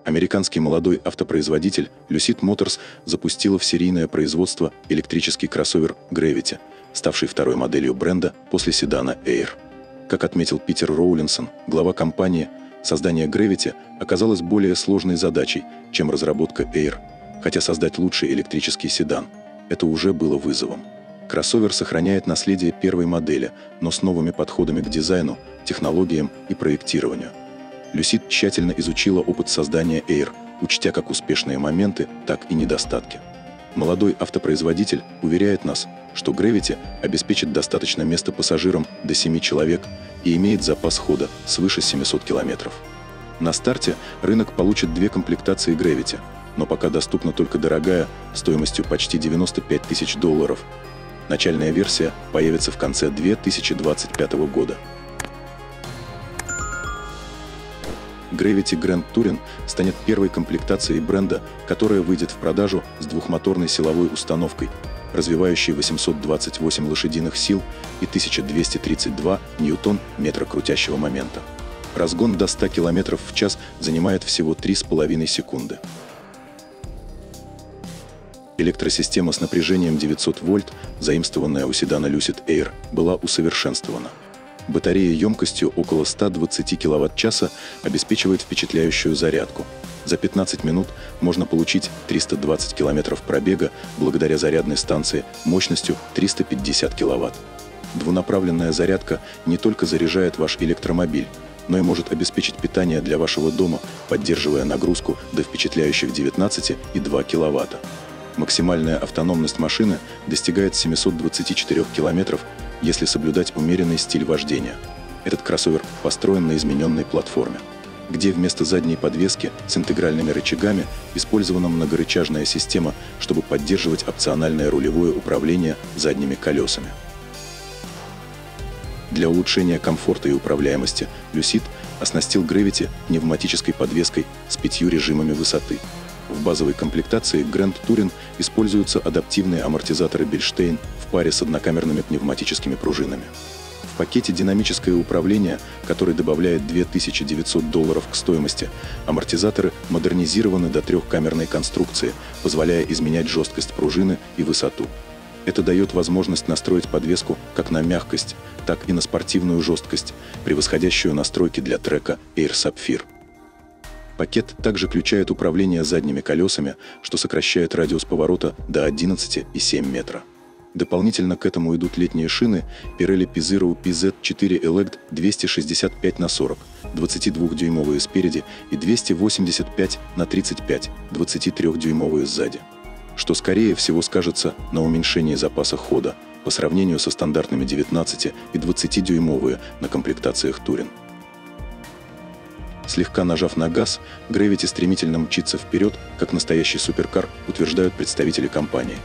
Американский молодой автопроизводитель Lucid Motors запустила в серийное производство электрический кроссовер Gravity, ставший второй моделью бренда после седана Air. Как отметил Питер Роулинсон, глава компании, создание Gravity оказалось более сложной задачей, чем разработка Air, хотя создать лучший электрический седан – это уже было вызовом. Кроссовер сохраняет наследие первой модели, но с новыми подходами к дизайну, технологиям и проектированию. Lucid тщательно изучила опыт создания Air, учтя как успешные моменты, так и недостатки. Молодой автопроизводитель уверяет нас, что Gravity обеспечит достаточно места пассажирам до 7 человек и имеет запас хода свыше 700 км. На старте рынок получит две комплектации Gravity, но пока доступна только дорогая, стоимостью почти $95 тысяч. Начальная версия появится в конце 2025 года. Gravity Grand Touring станет первой комплектацией бренда, которая выйдет в продажу с двухмоторной силовой установкой, развивающей 828 лошадиных сил и 1232 ньютон-метра крутящего момента. Разгон до 100 км в час занимает всего 3,5 секунды. Электросистема с напряжением 900 вольт, заимствованная у седана Lucid Air, была усовершенствована. Батарея емкостью около 120 кВт-часа обеспечивает впечатляющую зарядку. За 15 минут можно получить 320 км пробега благодаря зарядной станции мощностью 350 кВт. Двунаправленная зарядка не только заряжает ваш электромобиль, но и может обеспечить питание для вашего дома, поддерживая нагрузку до впечатляющих 19,2 кВт. Максимальная автономность машины достигает 724 км, если соблюдать умеренный стиль вождения. Этот кроссовер построен на измененной платформе, где вместо задней подвески с интегральными рычагами использована многорычажная система, чтобы поддерживать опциональное рулевое управление задними колесами. Для улучшения комфорта и управляемости Lucid оснастил Gravity пневматической подвеской с 5 режимами высоты. В базовой комплектации Grand Touring используются адаптивные амортизаторы Bilstein в паре с однокамерными пневматическими пружинами. В пакете динамическое управление, который добавляет $2900 к стоимости, амортизаторы модернизированы до трехкамерной конструкции, позволяя изменять жесткость пружины и высоту. Это дает возможность настроить подвеску как на мягкость, так и на спортивную жесткость, превосходящую настройки для трека Air Sapphire. Пакет также включает управление задними колесами, что сокращает радиус поворота до 11,7 метра. Дополнительно к этому идут летние шины Pirelli P Zero PZ4 Elect 265/40, 22-дюймовые спереди и 285/35, 23-дюймовые сзади, что скорее всего скажется на уменьшении запаса хода по сравнению со стандартными 19- и 20-дюймовые на комплектациях Touring. Слегка нажав на газ, Gravity стремительно мчится вперед, как настоящий суперкар, утверждают представители компании.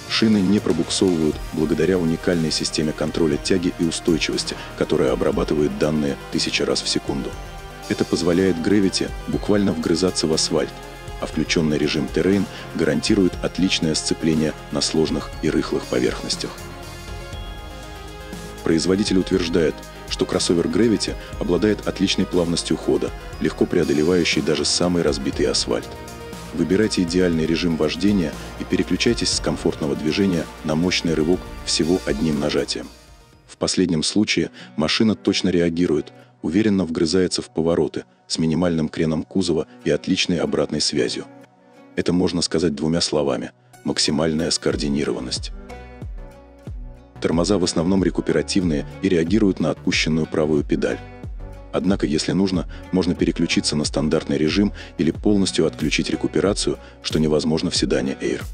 Шины не пробуксовывают благодаря уникальной системе контроля тяги и устойчивости, которая обрабатывает данные 1000 раз в секунду. Это позволяет Gravity буквально вгрызаться в асфальт, а включенный режим Terrain гарантирует отличное сцепление на сложных и рыхлых поверхностях. Производитель утверждает, что кроссовер Gravity обладает отличной плавностью хода, легко преодолевающей даже самый разбитый асфальт. Выбирайте идеальный режим вождения и переключайтесь с комфортного движения на мощный рывок всего одним нажатием. В последнем случае машина точно реагирует, уверенно вгрызается в повороты с минимальным креном кузова и отличной обратной связью. Это можно сказать двумя словами – максимальная скоординированность. Тормоза в основном рекуперативные и реагируют на отпущенную правую педаль. Однако, если нужно, можно переключиться на стандартный режим или полностью отключить рекуперацию, что невозможно в седане Air.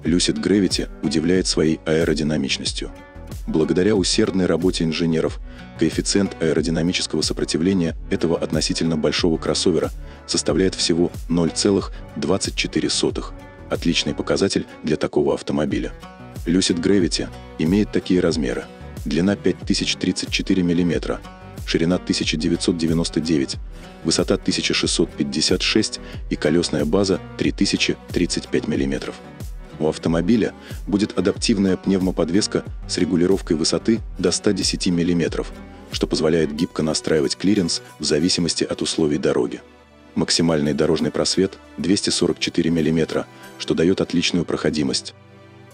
Lucid Gravity удивляет своей аэродинамичностью. Благодаря усердной работе инженеров, коэффициент аэродинамического сопротивления этого относительно большого кроссовера составляет всего 0,24. Отличный показатель для такого автомобиля. Lucid Gravity имеет такие размеры: длина 5034 мм, ширина 1999, высота 1656 и колесная база 3035 мм. У автомобиля будет адаптивная пневмоподвеска с регулировкой высоты до 110 мм, что позволяет гибко настраивать клиренс в зависимости от условий дороги. Максимальный дорожный просвет – 244 мм, что дает отличную проходимость.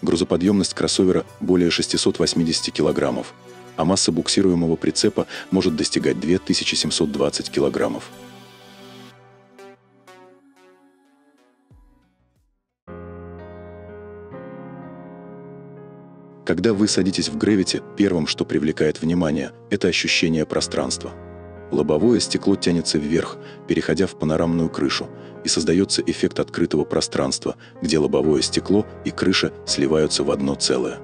Грузоподъемность кроссовера более 680 кг, а масса буксируемого прицепа может достигать 2720 кг. Когда вы садитесь в Gravity, первым, что привлекает внимание, это ощущение пространства. Лобовое стекло тянется вверх, переходя в панорамную крышу, и создается эффект открытого пространства, где лобовое стекло и крыша сливаются в одно целое.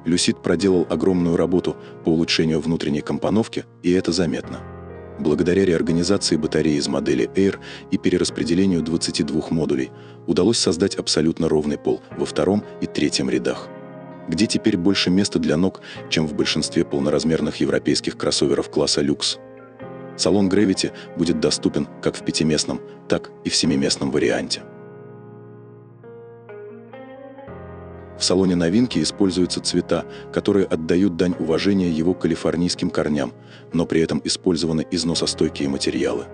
Lucid проделал огромную работу по улучшению внутренней компоновки, и это заметно. Благодаря реорганизации батареи из модели Air и перераспределению 22 модулей удалось создать абсолютно ровный пол во втором и третьем рядах, где теперь больше места для ног, чем в большинстве полноразмерных европейских кроссоверов класса люкс. Салон Gravity будет доступен как в 5-местном, так и в 7-местном варианте. В салоне новинки используются цвета, которые отдают дань уважения его калифорнийским корням, но при этом использованы износостойкие материалы.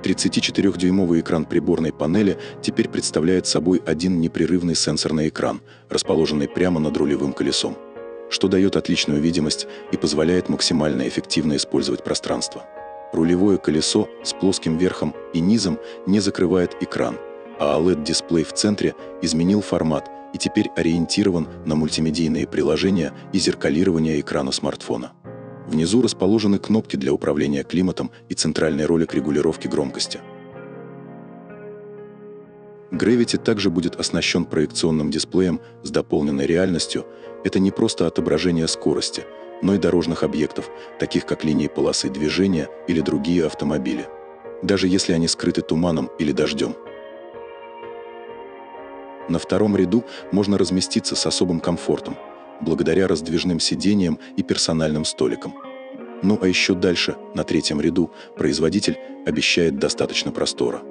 34-дюймовый экран приборной панели теперь представляет собой один непрерывный сенсорный экран, расположенный прямо над рулевым колесом, что дает отличную видимость и позволяет максимально эффективно использовать пространство. Рулевое колесо с плоским верхом и низом не закрывает экран, а OLED-дисплей в центре изменил формат и теперь ориентирован на мультимедийные приложения и зеркалирование экрана смартфона. Внизу расположены кнопки для управления климатом и центральный ролик регулировки громкости. Gravity также будет оснащен проекционным дисплеем с дополненной реальностью. Это не просто отображение скорости, но и дорожных объектов, таких как линии полосы движения или другие автомобили, даже если они скрыты туманом или дождем. На втором ряду можно разместиться с особым комфортом, благодаря раздвижным сиденьям и персональным столикам. Ну а еще дальше, на третьем ряду, производитель обещает достаточно простора.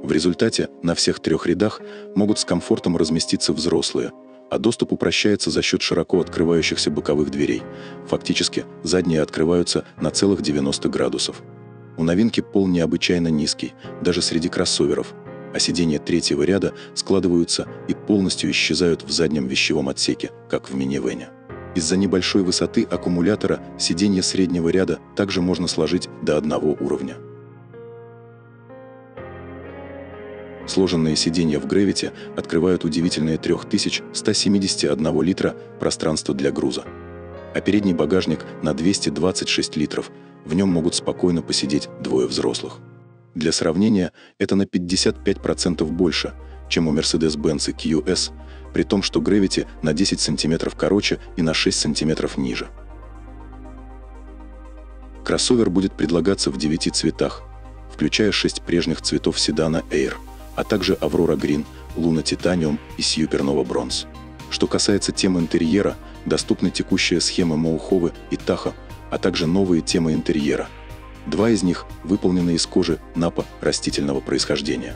В результате на всех 3 рядах могут с комфортом разместиться взрослые, а доступ упрощается за счет широко открывающихся боковых дверей. Фактически, задние открываются на целых 90 градусов. У новинки пол необычайно низкий, даже среди кроссоверов, а сиденья 3-го ряда складываются и полностью исчезают в заднем вещевом отсеке, как в минивэне. Из-за небольшой высоты аккумулятора сиденья среднего ряда также можно сложить до 1 уровня. Сложенные сиденья в Gravity открывают удивительные 3171 литра пространства для груза. А передний багажник на 226 литров, в нем могут спокойно посидеть 2 взрослых. Для сравнения, это на 55% больше, чем у Mercedes-Benz EQS, при том, что Gravity на 10 см короче и на 6 см ниже. Кроссовер будет предлагаться в 9 цветах, включая 6 прежних цветов седана Air, а также Aurora Green, Luna Titanium и Supernova Bronze. Что касается темы интерьера, доступны текущие схемы Мохове и Tahoe, а также новые темы интерьера. 2 из них выполнены из кожи Напа растительного происхождения.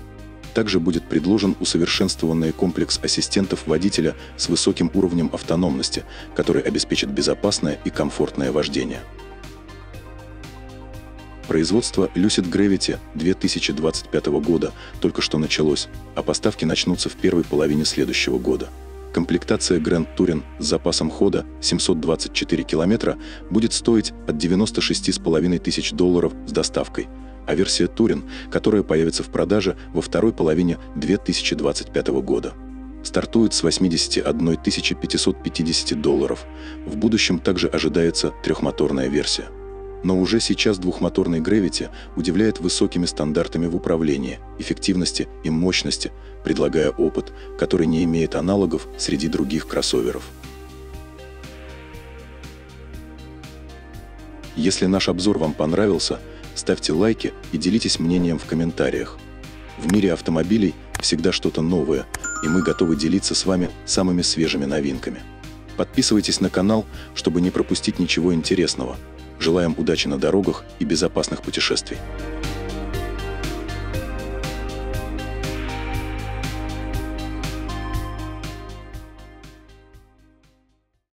Также будет предложен усовершенствованный комплекс ассистентов водителя с высоким уровнем автономности, который обеспечит безопасное и комфортное вождение. Производство Lucid Gravity 2025 года только что началось, а поставки начнутся в первой половине следующего года. Комплектация Grand Touring с запасом хода 724 км будет стоить от $96 тысяч с доставкой, а версия Touring, которая появится в продаже во второй половине 2025 года, стартует с $81 550. В будущем также ожидается 3-моторная версия. Но уже сейчас 2-моторный Gravity удивляет высокими стандартами в управлении, эффективности и мощности, предлагая опыт, который не имеет аналогов среди других кроссоверов. Если наш обзор вам понравился, ставьте лайки и делитесь мнением в комментариях. В мире автомобилей всегда что-то новое, и мы готовы делиться с вами самыми свежими новинками. Подписывайтесь на канал, чтобы не пропустить ничего интересного. Желаем удачи на дорогах и безопасных путешествий.